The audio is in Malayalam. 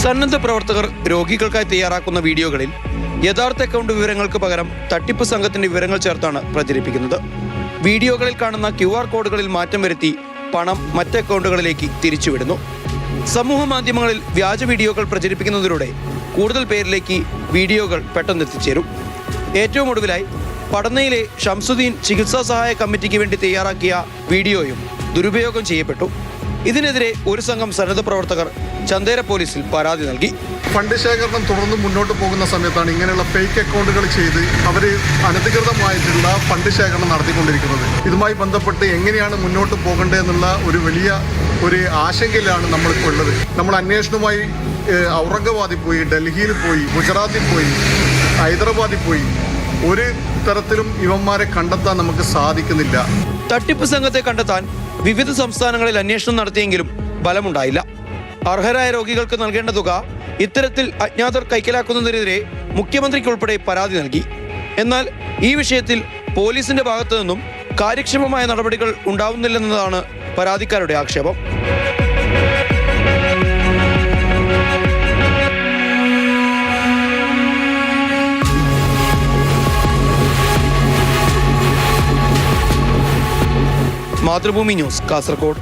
സന്നദ്ധ പ്രവർത്തകർ രോഗികൾക്കായി തയ്യാറാക്കുന്ന വീഡിയോകളിൽ യഥാർത്ഥ അക്കൗണ്ട് വിവരങ്ങൾക്ക് പകരം തട്ടിപ്പ് സംഘത്തിന്റെ വിവരങ്ങൾ ചേർത്താണ് പ്രചരിപ്പിക്കുന്നത്. വീഡിയോകളിൽ കാണുന്ന QR കോഡുകളിൽ മാറ്റം വരുത്തി പണം മറ്റ് അക്കൗണ്ടുകളിലേക്ക് തിരിച്ചുവിടുന്നു. സമൂഹ മാധ്യമങ്ങളിൽ വ്യാജ വീഡിയോകൾ പ്രചരിപ്പിക്കുന്നതിലൂടെ കൂടുതൽ പേരിലേക്ക് വീഡിയോകൾ പെട്ടെന്ന് എത്തിച്ചേരും. ഏറ്റവും ഒടുവിലായി പടന്നയിലെ ഷംസുദ്ദീൻ ചികിത്സാ സഹായ കമ്മിറ്റിക്ക് വേണ്ടി തയ്യാറാക്കിയ വീഡിയോയും ദുരുപയോഗം ചെയ്യപ്പെട്ടു. ഇതിനെതിരെ ഒരു സംഘം സന്നദ്ധ പ്രവർത്തകർ ചന്തേര പോലീസിൽ പരാതി നൽകി. ഫണ്ട് ശേഖരണം തുടർന്ന് മുന്നോട്ട് പോകുന്ന സമയത്താണ് ഇങ്ങനെയുള്ള ഫേക്ക് അക്കൗണ്ടുകൾ ചെയ്ത് അവർ അനധികൃതമായിട്ടുള്ള ഫണ്ട് ശേഖരണം നടത്തിക്കൊണ്ടിരിക്കുന്നത്. ഇതുമായി ബന്ധപ്പെട്ട് എങ്ങനെയാണ് മുന്നോട്ട് പോകേണ്ടതെന്നുള്ള ഒരു വലിയ ആശങ്കയിലാണ് നമ്മളിപ്പോൾ ഉള്ളത്. നമ്മൾ അന്വേഷണവുമായി ഔറംഗാബാദിൽ പോയി, ഡൽഹിയിൽ പോയി, ഗുജറാത്തിൽ പോയി, ഹൈദരാബാദിൽ പോയി. ഒരു തരത്തിലും ഇവന്മാരെ കണ്ടെത്താൻ നമുക്ക് സാധിക്കുന്നില്ല. തട്ടിപ്പ് സംഘത്തെ കണ്ടെത്താൻ വിവിധ സംസ്ഥാനങ്ങളിൽ അന്വേഷണം നടത്തിയെങ്കിലും ഫലമുണ്ടായില്ല. അർഹരായ രോഗികൾക്ക് നൽകേണ്ട തുക ഇത്തരത്തിൽ അജ്ഞാതർ കൈക്കലാക്കുന്നതിനെതിരെ മുഖ്യമന്ത്രിക്കുൾപ്പെടെ പരാതി നൽകി. എന്നാൽ ഈ വിഷയത്തിൽ പോലീസിന്റെ ഭാഗത്തു നിന്നും കാര്യക്ഷമമായ നടപടികൾ ഉണ്ടാവുന്നില്ലെന്നതാണ് പരാതിക്കാരുടെ ആക്ഷേപം. മാതൃഭൂമി ന്യൂസ്, കാസർഗോഡ്.